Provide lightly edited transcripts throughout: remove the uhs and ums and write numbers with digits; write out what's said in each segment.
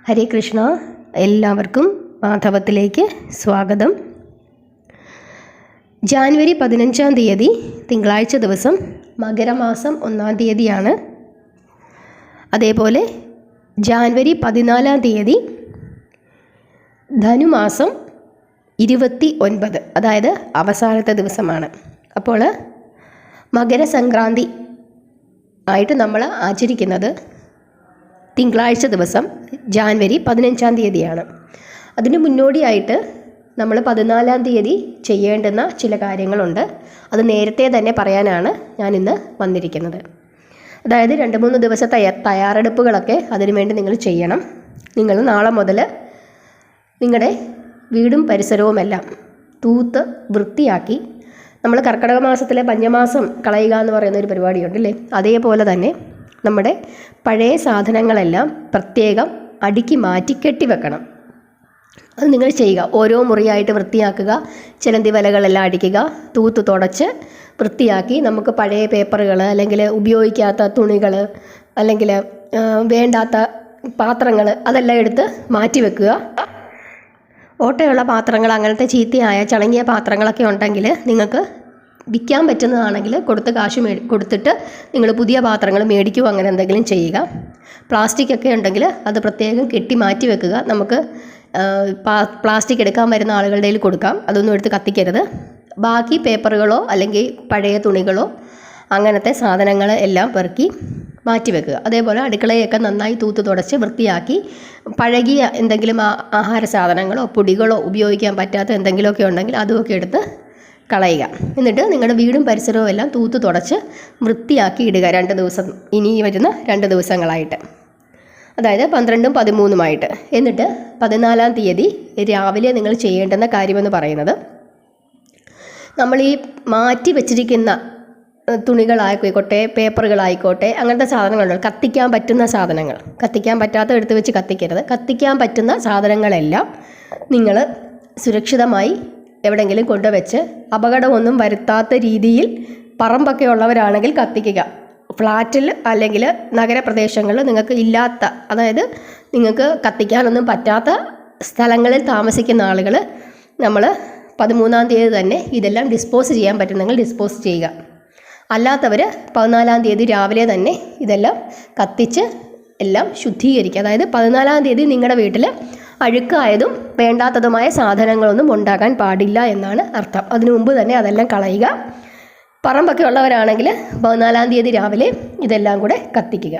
ഹരേ കൃഷ്ണ. എല്ലാവർക്കും മാധവത്തിലേക്ക് സ്വാഗതം. ജാനുവരി 15-ാം തീയതി തിങ്കളാഴ്ച ദിവസം മകരമാസം 1-ാം തീയതിയാണ്. അതേപോലെ ജാനുവരി 14-ാം തീയതി ധനുമാസം 29, അതായത് അവസാനത്തെ ദിവസമാണ്. അപ്പോൾ മകരസംക്രാന്തി ആയിട്ട് നമ്മൾ ആചരിക്കുന്നത് തിങ്കളാഴ്ച ദിവസം ജാനുവരി 15-ാം തീയതിയാണ്. അതിന് മുന്നോടിയായിട്ട് നമ്മൾ 14-ാം തീയതി ചെയ്യേണ്ടുന്ന ചില കാര്യങ്ങളുണ്ട്. അത് നേരത്തെ തന്നെ പറയാനാണ് ഞാനിന്ന് വന്നിരിക്കുന്നത്. അതായത് 2-3 ദിവസത്തെ തയ്യാറെടുപ്പുകളൊക്കെ അതിനുവേണ്ടി നിങ്ങൾ ചെയ്യണം. നിങ്ങൾ നാളെ മുതൽ നിങ്ങളുടെ വീടും പരിസരവുമെല്ലാം തൂത്ത് വൃത്തിയാക്കി, നമ്മൾ കർക്കിടക മാസത്തിലെ പഞ്ഞമാസം കളയുക എന്ന് പറയുന്ന ഒരു പരിപാടിയുണ്ടല്ലേ, അതേപോലെ തന്നെ നമ്മുടെ പഴയ സാധനങ്ങളെല്ലാം പ്രത്യേകം അടുക്കി മാറ്റി കെട്ടിവെക്കണം. അത് നിങ്ങൾ ചെയ്യുക. ഓരോ മുറിയായിട്ട് വൃത്തിയാക്കുക, ചിലന്തി വലകളെല്ലാം അടിക്കുക, തൂത്ത് തുടച്ച് വൃത്തിയാക്കി നമുക്ക് പഴയ പേപ്പറുകൾ അല്ലെങ്കിൽ ഉപയോഗിക്കാത്ത തുണികൾ അല്ലെങ്കിൽ വേണ്ടാത്ത പാത്രങ്ങൾ അതെല്ലാം എടുത്ത് മാറ്റി വെക്കുക. ഓട്ടയുള്ള പാത്രങ്ങൾ, അങ്ങനത്തെ ചീത്തയായ ചളങ്ങിയ പാത്രങ്ങളൊക്കെ ഉണ്ടെങ്കിൽ നിങ്ങൾക്ക് വിൽക്കാൻ പറ്റുന്നതാണെങ്കിൽ കാശ് കൊടുത്തിട്ട് നിങ്ങൾ പുതിയ പാത്രങ്ങൾ മേടിക്കുക, അങ്ങനെ എന്തെങ്കിലും ചെയ്യുക. പ്ലാസ്റ്റിക് ഒക്കെ ഉണ്ടെങ്കിൽ അത് പ്രത്യേകം കെട്ടി മാറ്റി വെക്കുക. നമുക്ക് പ്ലാസ്റ്റിക് എടുക്കാൻ വരുന്ന ആളുകളുടെ കയ്യിൽ കൊടുക്കാം, അതൊന്നും എടുത്ത് കത്തിക്കരുത്. ബാക്കി പേപ്പറുകളോ അല്ലെങ്കിൽ പഴയ തുണികളോ അങ്ങനത്തെ സാധനങ്ങൾ എല്ലാം പെറുക്കി മാറ്റി വെക്കുക. അതേപോലെ അടുക്കളയൊക്കെ നന്നായി തൂത്ത് തുടച്ച് വൃത്തിയാക്കി പഴകിയ എന്തെങ്കിലും ആഹാര സാധനങ്ങളോ പൊടികളോ ഉപയോഗിക്കാൻ പറ്റാത്ത എന്തെങ്കിലുമൊക്കെ ഉണ്ടെങ്കിൽ അതുമൊക്കെ എടുത്ത് കളയുക. എന്നിട്ട് നിങ്ങളുടെ വീടും പരിസരവും എല്ലാം തൂത്ത് തുടച്ച് വൃത്തിയാക്കി ഇടുക 2 ദിവസം, ഇനി വരുന്ന 2 ദിവസങ്ങളായിട്ട്, അതായത് 12-ഉം 13-ഉമായിട്ട്. എന്നിട്ട് 14-ാം തീയതി രാവിലെ നിങ്ങൾ ചെയ്യേണ്ടുന്ന കാര്യമെന്ന് പറയുന്നത്, നമ്മൾ ഈ മാറ്റി വെച്ചിരിക്കുന്ന തുണികളായിക്കോട്ടെ പേപ്പറുകളായിക്കോട്ടെ അങ്ങനത്തെ സാധനങ്ങളുണ്ട്, കത്തിക്കാൻ പറ്റുന്ന സാധനങ്ങൾ, കത്തിക്കാൻ പറ്റാത്ത എടുത്ത് വെച്ച് കത്തിക്കരുത്. കത്തിക്കാൻ പറ്റുന്ന സാധനങ്ങളെല്ലാം നിങ്ങൾ സുരക്ഷിതമായി എവിടെയെങ്കിലും കൊണ്ടുവച്ച് അപകടമൊന്നും വരുത്താത്ത രീതിയിൽ, പറമ്പൊക്കെ ഉള്ളവരാണെങ്കിൽ കത്തിക്കുക. ഫ്ലാറ്റിൽ അല്ലെങ്കിൽ നഗരപ്രദേശങ്ങളിൽ നിങ്ങൾക്ക് ഇല്ലാത്ത, അതായത് നിങ്ങൾക്ക് കത്തിക്കാനൊന്നും പറ്റാത്ത സ്ഥലങ്ങളിൽ താമസിക്കുന്ന ആളുകൾ നമ്മൾ 13-ാം തീയതി തന്നെ ഇതെല്ലാം ഡിസ്പോസ് ചെയ്യാൻ പറ്റുന്നെങ്കിൽ ഡിസ്പോസ് ചെയ്യുക. അല്ലാത്തവർ 14-ാം തീയതി രാവിലെ തന്നെ ഇതെല്ലാം കത്തിച്ച് എല്ലാം ശുദ്ധീകരിക്കുക. അതായത് 14-ാം തീയതി നിങ്ങളുടെ വീട്ടിൽ അഴുക്കായതും വേണ്ടാത്തതുമായ സാധനങ്ങളൊന്നും ഉണ്ടാകാൻ പാടില്ല എന്നാണ് അർത്ഥം. അതിനു മുമ്പ് തന്നെ അതെല്ലാം കളയുക. പറമ്പൊക്കെ ഉള്ളവരാണെങ്കിൽ 14-ാം തീയതി രാവിലെ ഇതെല്ലാം കൂടെ കത്തിക്കുക.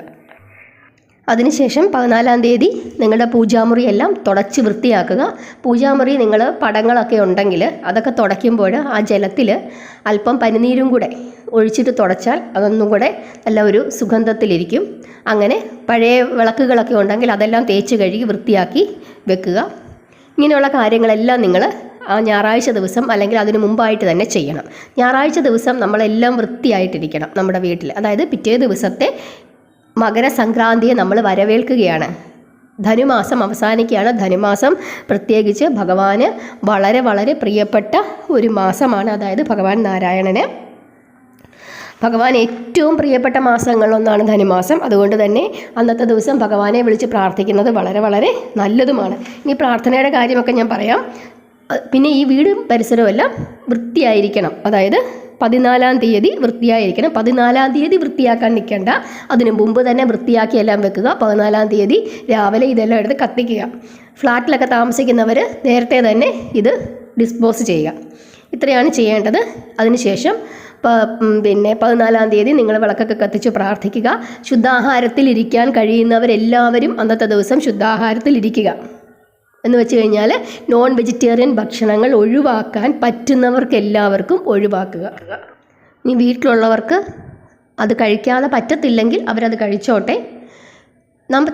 അതിനുശേഷം 14-ാം തീയതി നിങ്ങളുടെ പൂജാമുറിയെല്ലാം തുടച്ച് വൃത്തിയാക്കുക. പൂജാമുറി നിങ്ങൾ പടങ്ങളൊക്കെ ഉണ്ടെങ്കിൽ അതൊക്കെ തുടയ്ക്കുമ്പോൾ ആ ജലത്തിൽ അല്പം പനിനീരും കൂടെ ഒഴിച്ചിട്ട് തുടച്ചാൽ അതൊന്നും കൂടെ നല്ല ഒരു സുഗന്ധത്തിലിരിക്കും. അങ്ങനെ പഴയ വിളക്കുകളൊക്കെ ഉണ്ടെങ്കിൽ അതെല്ലാം തേച്ച് കഴുകി വൃത്തിയാക്കി വെക്കുക. ഇങ്ങനെയുള്ള കാര്യങ്ങളെല്ലാം നിങ്ങൾ ആ ഞായറാഴ്ച ദിവസം അല്ലെങ്കിൽ അതിന് മുമ്പായിട്ട് തന്നെ ചെയ്യണം. ഞായറാഴ്ച ദിവസം നമ്മളെല്ലാം വൃത്തിയായിട്ടിരിക്കണം നമ്മുടെ വീട്ടിൽ. അതായത് പിറ്റേ ദിവസത്തെ മകരസംക്രാന്തിയെ നമ്മൾ വരവേൽക്കുകയാണ്. ധനുമാസം അവസാനിക്കുകയാണ്. ധനുമാസം പ്രത്യേകിച്ച് ഭഗവാന് വളരെ വളരെ പ്രിയപ്പെട്ട ഒരു മാസമാണ്. അതായത് ഭഗവാൻ ഏറ്റവും പ്രിയപ്പെട്ട മാസങ്ങളിലൊന്നാണ് ധനുമാസം. അതുകൊണ്ട് തന്നെ അന്നത്തെ ദിവസം ഭഗവാനെ വിളിച്ച് പ്രാർത്ഥിക്കുന്നത് വളരെ വളരെ നല്ലതുമാണ്. ഇനി പ്രാർത്ഥനയുടെ കാര്യമൊക്കെ ഞാൻ പറയാം. പിന്നെ ഈ വീടും പരിസരവും എല്ലാം വൃത്തിയായിരിക്കണം. അതായത് 14-ാം തീയതി വൃത്തിയായിരിക്കണം. 14-ാം തീയതി വൃത്തിയാക്കാൻ നിൽക്കേണ്ട, അതിന് മുമ്പ് തന്നെ വൃത്തിയാക്കി എല്ലാം വെക്കുക. 14-ാം തീയതി രാവിലെ ഇതെല്ലാം എടുത്ത് കത്തിക്കുക. ഫ്ലാറ്റിലൊക്കെ താമസിക്കുന്നവർ നേരത്തെ തന്നെ ഇത് ഡിസ്പോസ് ചെയ്യുക. ഇത്രയാണ് ചെയ്യേണ്ടത്. അതിനുശേഷം 14-ാം തീയതി നിങ്ങൾ വിളക്കൊക്കെ കത്തിച്ച് പ്രാർത്ഥിക്കുക. ശുദ്ധാഹാരത്തിലിരിക്കാൻ കഴിയുന്നവരെല്ലാവരും അന്നത്തെ ദിവസം ശുദ്ധാഹാരത്തിലിരിക്കുക. എന്ന് വെച്ച് കഴിഞ്ഞാൽ നോൺ വെജിറ്റേറിയൻ ഭക്ഷണങ്ങൾ ഒഴിവാക്കാൻ പറ്റുന്നവർക്ക് എല്ലാവർക്കും ഒഴിവാക്കുക. ഇനി വീട്ടിലുള്ളവർക്ക് അത് കഴിക്കാതെ പറ്റത്തില്ലെങ്കിൽ അവരത് കഴിച്ചോട്ടെ.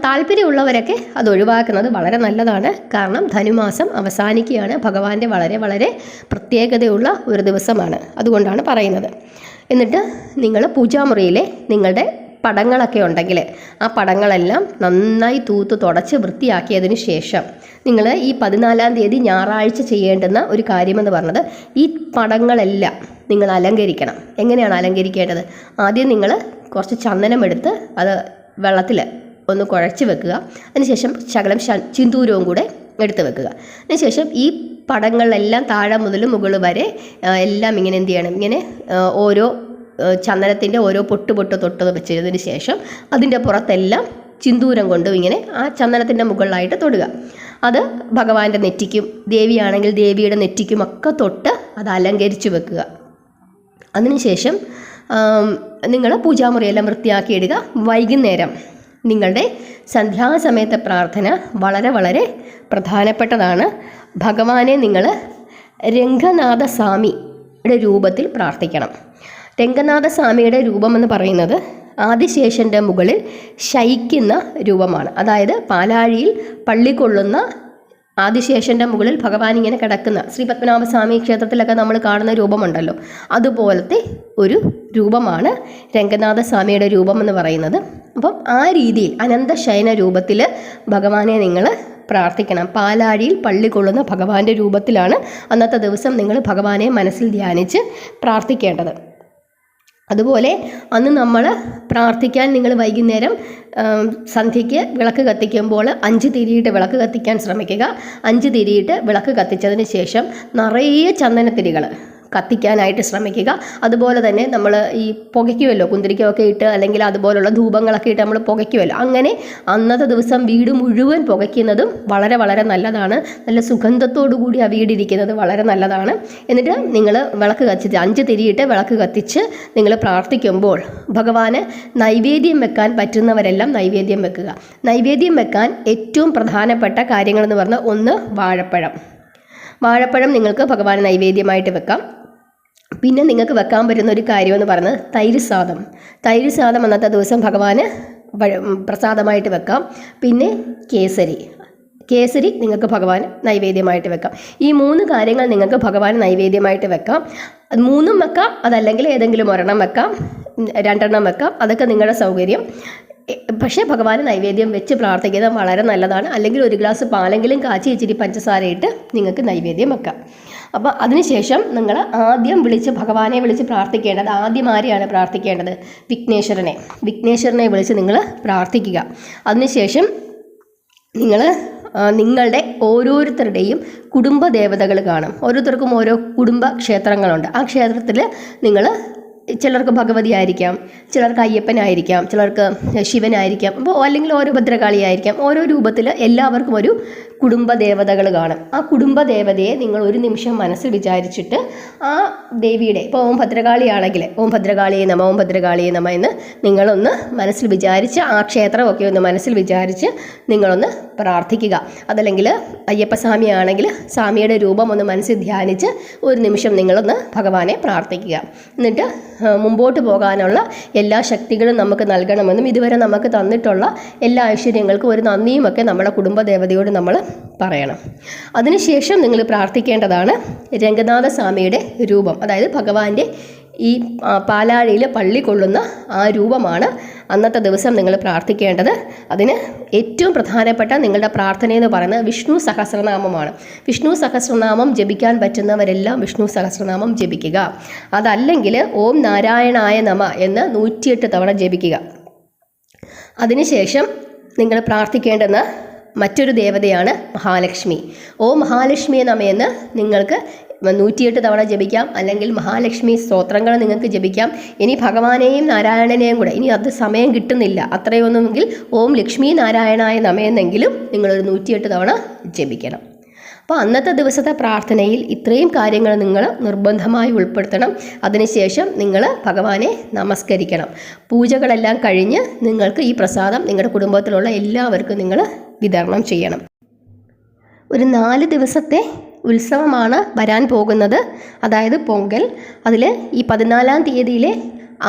താല്പര്യമുള്ളവരൊക്കെ അത് ഒഴിവാക്കുന്നത് വളരെ നല്ലതാണ്. കാരണം ധനുമാസം അവസാനിക്കുകയാണ്. ഭഗവാന്റെ വളരെ വളരെ പ്രത്യേകതയുള്ള ഒരു ദിവസമാണ്. അതുകൊണ്ടാണ് പറയുന്നത്. എന്നിട്ട് നിങ്ങൾ പൂജാമുറിയിലെ നിങ്ങളുടെ പടങ്ങളൊക്കെ ഉണ്ടെങ്കിൽ ആ പടങ്ങളെല്ലാം നന്നായി തൂത്ത് തുടച്ച് വൃത്തിയാക്കിയതിന് ശേഷം നിങ്ങൾ ഈ 14-ാം തീയതി ഞായറാഴ്ച ചെയ്യേണ്ടുന്ന ഒരു കാര്യമെന്ന് പറഞ്ഞത്, ഈ പടങ്ങളെല്ലാം നിങ്ങൾ അലങ്കരിക്കണം. എങ്ങനെയാണ് അലങ്കരിക്കേണ്ടത്? ആദ്യം നിങ്ങൾ കുറച്ച് ചന്ദനം എടുത്ത് അത് വെള്ളത്തിൽ ഒന്ന് കുഴച്ച് വെക്കുക. അതിനുശേഷം ശകലം സിന്ദൂരവും കൂടെ എടുത്ത് വെക്കുക. അതിനുശേഷം ഈ പടങ്ങളിലെല്ലാം താഴെ മുതൽ മുകൾ വരെ എല്ലാം ഇങ്ങനെ എന്ത് ചെയ്യണം, ഇങ്ങനെ ഓരോ ചന്ദനത്തിൻ്റെ ഓരോ പൊട്ട് തൊട്ട് വെച്ചതിന് ശേഷം അതിൻ്റെ പുറത്തെല്ലാം സിന്ദൂരം കൊണ്ടും ഇങ്ങനെ ആ ചന്ദനത്തിൻ്റെ മുകളിലായിട്ട് തൊടുക. അത് ഭഗവാന്റെ നെറ്റിക്കും ദേവിയാണെങ്കിൽ ദേവിയുടെ നെറ്റിക്കും ഒക്കെ തൊട്ട് അത് അലങ്കരിച്ച് വെക്കുക. അതിനുശേഷം നിങ്ങൾ പൂജാമുറിയെല്ലാം വൃത്തിയാക്കിയിടുക. വൈകുന്നേരം നിങ്ങളുടെ സന്ധ്യാസമയത്തെ പ്രാർത്ഥന വളരെ വളരെ പ്രധാനപ്പെട്ടതാണ്. ഭഗവാനെ നിങ്ങൾ രംഗനാഥസ്വാമിയുടെ രൂപത്തിൽ പ്രാർത്ഥിക്കണം. രംഗനാഥസ്വാമിയുടെ രൂപമെന്ന് പറയുന്നത് ആദിശേഷൻ്റെ മുകളിൽ ശയിക്കുന്ന രൂപമാണ്. അതായത് പാലാഴിയിൽ പള്ളി കൊള്ളുന്ന ആദിശേഷൻ്റെ മുകളിൽ ഭഗവാൻ ഇങ്ങനെ കിടക്കുന്ന ശ്രീ പത്മനാഭസ്വാമി ക്ഷേത്രത്തിലൊക്കെ നമ്മൾ കാണുന്ന രൂപമുണ്ടല്ലോ, അതുപോലത്തെ ഒരു രൂപമാണ് രംഗനാഥസ്വാമിയുടെ രൂപമെന്ന് പറയുന്നത്. അപ്പം ആ രീതിയിൽ അനന്തശയന രൂപത്തിൽ ഭഗവാനെ നിങ്ങൾ പ്രാർത്ഥിക്കണം. പാലാഴിയിൽ പള്ളി കൊള്ളുന്ന ഭഗവാന്റെ രൂപത്തിലാണ് അന്നത്തെ ദിവസം നിങ്ങൾ ഭഗവാനെ മനസ്സിൽ ധ്യാനിച്ച് പ്രാർത്ഥിക്കേണ്ടത്. അതുപോലെ അന്ന് നമ്മൾ പ്രാർത്ഥിക്കാൻ നിങ്ങൾ വൈകുന്നേരം സന്ധ്യയ്ക്ക് വിളക്ക് കത്തിക്കുമ്പോൾ 5 തിരിയിട്ട് വിളക്ക് കത്തിക്കാൻ ശ്രമിക്കുക. 5 തിരിയിട്ട് വിളക്ക് കത്തിച്ചതിന് ശേഷം നിറയെ ചന്ദനത്തിരികൾ കത്തിക്കാനായിട്ട് ശ്രമിക്കുക. അതുപോലെ തന്നെ നമ്മൾ ഈ പുകയ്ക്കുമല്ലോ, കുന്തിരിക്കമൊക്കെ ഇട്ട് അല്ലെങ്കിൽ അതുപോലുള്ള ധൂപങ്ങളൊക്കെ ഇട്ട് നമ്മൾ പുകയ്ക്കുമല്ലോ, അങ്ങനെ അന്നത്തെ ദിവസം വീട് മുഴുവൻ പുകയ്ക്കുന്നതും വളരെ വളരെ നല്ലതാണ്. നല്ല സുഗന്ധത്തോടു കൂടി ആ വീടിരിക്കുന്നത് വളരെ നല്ലതാണ്. എന്നിട്ട് നിങ്ങൾ വിളക്ക് കത്തിച്ച് 5 തിരിയിട്ട് വിളക്ക് കത്തിച്ച് നിങ്ങൾ പ്രാർത്ഥിക്കുമ്പോൾ ഭഗവാന് നൈവേദ്യം വെക്കാൻ പറ്റുന്നവരെല്ലാം നൈവേദ്യം വെക്കുക. നൈവേദ്യം വെക്കാൻ ഏറ്റവും പ്രധാനപ്പെട്ട കാര്യങ്ങളെന്ന് പറഞ്ഞാൽ ഒന്ന് വാഴപ്പഴം നിങ്ങൾക്ക് ഭഗവാന് നൈവേദ്യമായിട്ട് വെക്കാം. പിന്നെ നിങ്ങൾക്ക് വെക്കാൻ പറ്റുന്ന ഒരു കാര്യമെന്ന് പറയുന്നത് തൈര് സാദം അന്നത്തെ ദിവസം ഭഗവാന് പ്രസാദമായിട്ട് വെക്കാം. പിന്നെ കേസരി നിങ്ങൾക്ക് ഭഗവാന് നൈവേദ്യമായിട്ട് വെക്കാം. ഈ 3 കാര്യങ്ങൾ നിങ്ങൾക്ക് ഭഗവാന് നൈവേദ്യമായിട്ട് വെക്കാം. 3 വെക്കാം, അതല്ലെങ്കിൽ ഏതെങ്കിലും ഒരെണ്ണം വെക്കാം, 2 വെക്കാം, അതൊക്കെ നിങ്ങളുടെ സൗകര്യം. പക്ഷേ ഭഗവാന് നൈവേദ്യം വെച്ച് പ്രാർത്ഥിക്കുന്നത് വളരെ നല്ലതാണ്. അല്ലെങ്കിൽ ഒരു ഗ്ലാസ് പാലെങ്കിലും കാച്ചി ഇച്ചിരി പഞ്ചസാര ഇട്ട് നിങ്ങൾക്ക് നൈവേദ്യം വെക്കാം. അപ്പോൾ അതിനുശേഷം നിങ്ങൾ ആദ്യം ഭഗവാനെ വിളിച്ച് പ്രാർത്ഥിക്കേണ്ടത്, ആദ്യം ആരെയാണ് പ്രാർത്ഥിക്കേണ്ടത്? വിഘ്നേശ്വരനെ വിളിച്ച് നിങ്ങൾ പ്രാർത്ഥിക്കുക. അതിനുശേഷം നിങ്ങൾ നിങ്ങളുടെ ഓരോരുത്തരുടെയും കുടുംബ ദേവതകൾ കാണും. ഓരോരുത്തർക്കും ഓരോ കുടുംബ ക്ഷേത്രങ്ങളുണ്ട്. ആ ക്ഷേത്രത്തിൽ നിങ്ങൾ ചിലർക്ക് ഭഗവതി ആയിരിക്കാം, ചിലർക്ക് അയ്യപ്പനായിരിക്കാം, ചിലർക്ക് ശിവനായിരിക്കാം, അപ്പോൾ അല്ലെങ്കിൽ ഓരോ ഭദ്രകാളിയായിരിക്കാം. ഓരോ രൂപത്തിൽ എല്ലാവർക്കും ഒരു കുടുംബ ദേവതകൾ കാണും. ആ കുടുംബ ദേവതയെ നിങ്ങൾ ഒരു നിമിഷം മനസ്സിൽ വിചാരിച്ചിട്ട് ആ ദേവിയുടെ, ഇപ്പോൾ ഓം ഭദ്രകാളിയാണെങ്കിൽ ഓം ഭദ്രകാളിയെ നമ എന്ന് നിങ്ങളൊന്ന് മനസ്സിൽ വിചാരിച്ച് ആ ക്ഷേത്രമൊക്കെ ഒന്ന് മനസ്സിൽ വിചാരിച്ച് നിങ്ങളൊന്ന് പ്രാർത്ഥിക്കുക. അതല്ലെങ്കിൽ അയ്യപ്പസ്വാമി ആണെങ്കിൽ സ്വാമിയുടെ രൂപം ഒന്ന് മനസ്സിൽ ധ്യാനിച്ച് ഒരു നിമിഷം നിങ്ങളൊന്ന് ഭഗവാനെ പ്രാർത്ഥിക്കുക. എന്നിട്ട് മുമ്പോട്ട് പോകാനുള്ള എല്ലാ ശക്തികളും നമുക്ക് നൽകണമെന്നും ഇതുവരെ നമുക്ക് തന്നിട്ടുള്ള എല്ലാ ഐശ്വര്യങ്ങൾക്കും ഒരു നന്ദിയുമൊക്കെ നമ്മുടെ കുടുംബദേവതയോട് നമ്മൾ പറയണം. അതിനുശേഷം നിങ്ങൾ പ്രാർത്ഥിക്കേണ്ടതാണ് രംഗനാഥസ്വാമിയുടെ രൂപം. അതായത് ഭഗവാന്റെ ഈ പാലാഴിയിൽ പള്ളി കൊള്ളുന്ന ആ രൂപമാണ് അന്നത്തെ ദിവസം നിങ്ങൾ പ്രാർത്ഥിക്കേണ്ടത്. അതിന് ഏറ്റവും പ്രധാനപ്പെട്ട നിങ്ങളുടെ പ്രാർത്ഥനയെന്ന് പറയുന്നത് വിഷ്ണു സഹസ്രനാമമാണ്. വിഷ്ണു സഹസ്രനാമം ജപിക്കാൻ പറ്റുന്നവരെല്ലാം വിഷ്ണു സഹസ്രനാമം ജപിക്കുക. അതല്ലെങ്കിൽ ഓം നാരായണായ നമ എന്ന് 108 തവണ ജപിക്കുക. അതിനുശേഷം നിങ്ങൾ പ്രാർത്ഥിക്കേണ്ടുന്ന മറ്റൊരു ദേവതയാണ് മഹാലക്ഷ്മി. ഓം മഹാലക്ഷ്മിയെ നമയെന്ന് നിങ്ങൾക്ക് 108 തവണ ജപിക്കാം. അല്ലെങ്കിൽ മഹാലക്ഷ്മി സ്തോത്രങ്ങൾ നിങ്ങൾക്ക് ജപിക്കാം. ഇനി ഭഗവാനെയും നാരായണനെയും കൂടെ, ഇനി അത് സമയം കിട്ടുന്നില്ല അത്രയൊന്നുമെങ്കിൽ ഓം ലക്ഷ്മി നാരായണായ നമയെന്നെങ്കിലും നിങ്ങളൊരു 108 തവണ ജപിക്കണം. അപ്പോൾ അന്നത്തെ ദിവസത്തെ പ്രാർത്ഥനയിൽ ഇത്രയും കാര്യങ്ങൾ നിങ്ങൾ നിർബന്ധമായി ഉൾപ്പെടുത്തണം. അതിനുശേഷം നിങ്ങൾ ഭഗവാനെ നമസ്കരിക്കണം. പൂജകളെല്ലാം കഴിഞ്ഞ് നിങ്ങൾക്ക് ഈ പ്രസാദം നിങ്ങളുടെ കുടുംബത്തിലുള്ള എല്ലാവർക്കും നിങ്ങൾ വിതരണം ചെയ്യണം. ഒരു 4 ദിവസത്തെ ഉത്സവമാണ് വരാൻ പോകുന്നത്, അതായത് പൊങ്കൽ. അതിൽ ഈ 14-ാം തീയതിയിലെ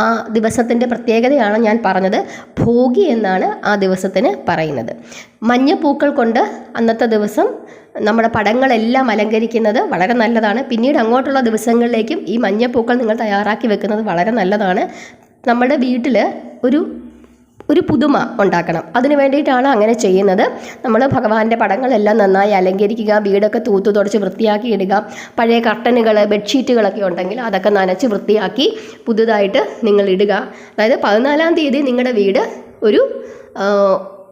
ആ ദിവസത്തിൻ്റെ പ്രത്യേകതയാണ് ഞാൻ പറഞ്ഞത്. ഭോഗി എന്നാണ് ആ ദിവസത്തിന് പറയുന്നത്. മഞ്ഞപ്പൂക്കൾ കൊണ്ട് അന്നത്തെ ദിവസം നമ്മുടെ പടങ്ങളെല്ലാം അലങ്കരിക്കുന്നത് വളരെ നല്ലതാണ്. പിന്നീട് അങ്ങോട്ടുള്ള ദിവസങ്ങളിലേക്കും ഈ മഞ്ഞപ്പൂക്കൾ നിങ്ങൾ തയ്യാറാക്കി വെക്കുന്നത് വളരെ നല്ലതാണ്. നമ്മുടെ വീട്ടിൽ ഒരു പുതുമ ഉണ്ടാക്കണം. അതിന് വേണ്ടിയിട്ടാണ് അങ്ങനെ ചെയ്യുന്നത്. നമ്മൾ ഭഗവാന്റെ പടങ്ങളെല്ലാം നന്നായി അലങ്കരിക്കുക, വീടൊക്കെ തൂത്തു തുടച്ച് വൃത്തിയാക്കി ഇടുക. പഴയ കർട്ടനുകൾ, ബെഡ്ഷീറ്റുകളൊക്കെ ഉണ്ടെങ്കിൽ അതൊക്കെ നനച്ച് വൃത്തിയാക്കി പുതുതായിട്ട് നിങ്ങൾ ഇടുക. അതായത് 14-ാം തീയതി നിങ്ങളുടെ വീട്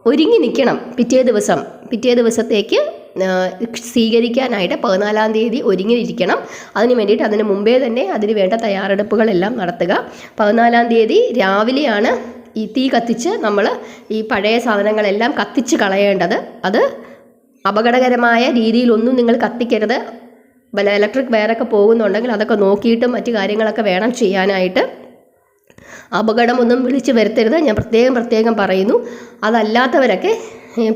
ഒരുങ്ങി നിൽക്കണം. പിറ്റേ ദിവസത്തേക്ക് സ്വീകരിക്കാനായിട്ട് 14-ാം തീയതി ഒരുങ്ങിയിരിക്കണം. അതിന് വേണ്ടിയിട്ട് അതിന് മുമ്പേ തന്നെ അതിന് വേണ്ട തയ്യാറെടുപ്പുകളെല്ലാം നടത്തുക. 14-ാം തീയതി രാവിലെയാണ് ഈ തീ കത്തിച്ച് നമ്മൾ ഈ പഴയ സാധനങ്ങളെല്ലാം കത്തിച്ച് കളയേണ്ടത്. അത് അപകടകരമായ രീതിയിലൊന്നും നിങ്ങൾ കത്തിക്കരുത്. വല്ല ഇലക്ട്രിക് വയറൊക്കെ പോകുന്നുണ്ടെങ്കിൽ അതൊക്കെ നോക്കിയിട്ടും മറ്റു കാര്യങ്ങളൊക്കെ വേണം ചെയ്യാനായിട്ട്. അപകടമൊന്നും വിളിച്ചു വരുത്തരുത്, ഞാൻ പ്രത്യേകം പറയുന്നു. അതല്ലാത്തവരൊക്കെ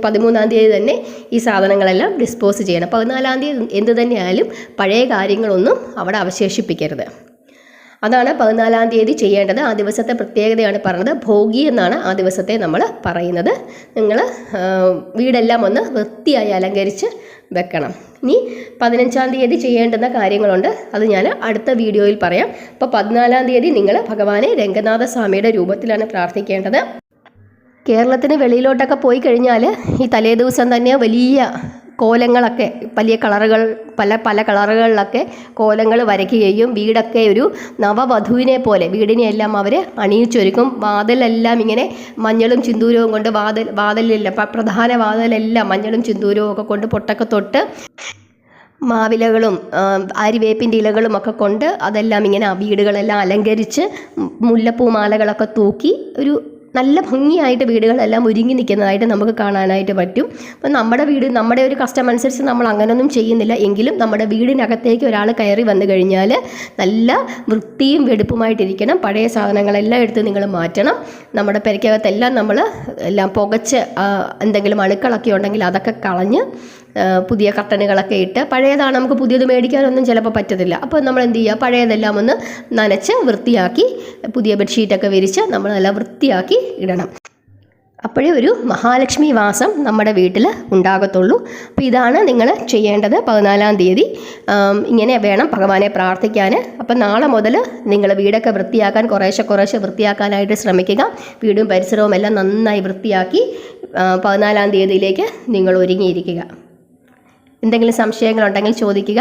13-ാം തീയതി തന്നെ ഈ സാധനങ്ങളെല്ലാം ഡിസ്പോസ് ചെയ്യണം. 14-ാം തീയതി എന്ത് തന്നെയായാലും പഴയ കാര്യങ്ങളൊന്നും അവിടെ അവശേഷിപ്പിക്കരുത്. അതാണ് 14-ാം തീയതി ചെയ്യേണ്ടത്. ആ ദിവസത്തെ പ്രത്യേകതയാണ് പറഞ്ഞത്. ഭോഗി എന്നാണ് ആ ദിവസത്തെ നമ്മൾ പറയുന്നത്. നിങ്ങൾ വീടെല്ലാം ഒന്ന് വൃത്തിയായി അലങ്കരിച്ച് വെക്കണം. ഇനി 15-ാം തീയതി ചെയ്യേണ്ടുന്ന കാര്യങ്ങളുണ്ട്, അത് ഞാൻ അടുത്ത വീഡിയോയിൽ പറയാം. അപ്പോൾ 14-ാം തീയതി നിങ്ങൾ ഭഗവാനെ രംഗനാഥ സ്വാമിയുടെ രൂപത്തിലാണ് പ്രാർത്ഥിക്കേണ്ടത്. കേരളത്തിന് വെളിയിലോട്ടൊക്കെ പോയി കഴിഞ്ഞാൽ ഈ തലേ ദിവസം തന്നെ വലിയ കോലങ്ങളൊക്കെ പല കളറുകളിലൊക്കെ കോലങ്ങൾ വരയ്ക്കുകയും വീടൊക്കെ ഒരു നവവധുവിനെ പോലെ വീടിനെയെല്ലാം അവർ അണിയിച്ചൊരുക്കും. വാതിലെല്ലാം ഇങ്ങനെ മഞ്ഞളും ചിന്തൂരവും കൊണ്ട് വാതിലെല്ലാം പ്രധാന വാതിലെല്ലാം മഞ്ഞളും ചിന്തൂരവും ഒക്കെ കൊണ്ട് പൊട്ടൊക്കെ തൊട്ട് മാവിലകളും ആര്യവേപ്പിൻ്റെ ഇലകളും ഒക്കെ കൊണ്ട് അതെല്ലാം ഇങ്ങനെ വീടുകളെല്ലാം അലങ്കരിച്ച് മുല്ലപ്പൂമാലകളൊക്കെ തൂക്കി ഒരു നല്ല ഭംഗിയായിട്ട് വീടുകളെല്ലാം ഒരുങ്ങി നിൽക്കുന്നതായിട്ട് നമുക്ക് കാണാനായിട്ട് പറ്റും. അപ്പം നമ്മുടെ ഒരു കസ്റ്റം അനുസരിച്ച് നമ്മൾ അങ്ങനെയൊന്നും ചെയ്യുന്നില്ല. എങ്കിലും നമ്മുടെ വീടിനകത്തേക്ക് ഒരാൾ കയറി വന്നു കഴിഞ്ഞാൽ നല്ല വൃത്തിയും വെടുപ്പുമായിട്ടിരിക്കണം. പഴയ സാധനങ്ങളെല്ലാം എടുത്ത് നിങ്ങൾ മാറ്റണം. നമ്മുടെ പെരയ്ക്കകത്തെല്ലാം നമ്മൾ എല്ലാം പുകച്ച് എന്തെങ്കിലും അണുക്കളൊക്കെ ഉണ്ടെങ്കിൽ അതൊക്കെ കളഞ്ഞ് പുതിയ കർട്ടനുകളൊക്കെ ഇട്ട്, പഴയതാണ് നമുക്ക് പുതിയത് മേടിക്കാനൊന്നും ചിലപ്പോൾ പറ്റത്തില്ല. അപ്പോൾ നമ്മൾ എന്ത് ചെയ്യുക, പഴയതെല്ലാം ഒന്ന് നനച്ച് വൃത്തിയാക്കി പുതിയ ബെഡ്ഷീറ്റൊക്കെ വിരിച്ച് നമ്മൾ നല്ല വൃത്തിയാക്കി ഇടണം. അപ്പോഴേ ഒരു മഹാലക്ഷ്മി വാസം നമ്മുടെ വീട്ടിൽ ഉണ്ടാകത്തുള്ളൂ. അപ്പോൾ ഇതാണ് നിങ്ങൾ ചെയ്യേണ്ടത്. 14-ാം തീയതി ഇങ്ങനെ വേണം ഭഗവാനെ പ്രാർത്ഥിക്കാൻ. അപ്പം നാളെ മുതൽ നിങ്ങൾ വീടൊക്കെ വൃത്തിയാക്കാൻ കുറേശ്ശെ വൃത്തിയാക്കാനായിട്ട് ശ്രമിക്കുക. വീടും പരിസരവും എല്ലാം നന്നായി വൃത്തിയാക്കി 14-ാം തീയതിയിലേക്ക് നിങ്ങൾ ഒരുങ്ങിയിരിക്കുക. എന്തെങ്കിലും സംശയങ്ങളുണ്ടെങ്കിൽ ചോദിക്കുക.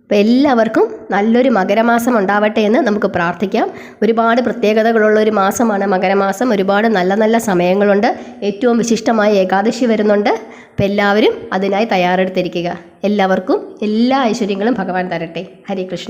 അപ്പോൾ എല്ലാവർക്കും നല്ലൊരു മകരമാസം ഉണ്ടാവട്ടെ എന്ന് നമുക്ക് പ്രാർത്ഥിക്കാം. ഒരുപാട് പ്രത്യേകതകളുള്ള ഒരു മാസമാണ് മകരമാസം. ഒരുപാട് നല്ല സമയങ്ങളുണ്ട്. ഏറ്റവും വിശിഷ്ടമായ ഏകാദശി വരുന്നുണ്ട്. അപ്പോൾ എല്ലാവരും അതിനായി തയ്യാറെടുത്തിരിക്കുക. എല്ലാവർക്കും എല്ലാ ഐശ്വര്യങ്ങളും ഭഗവാൻ തരട്ടെ. ഹരേ കൃഷ്ണ.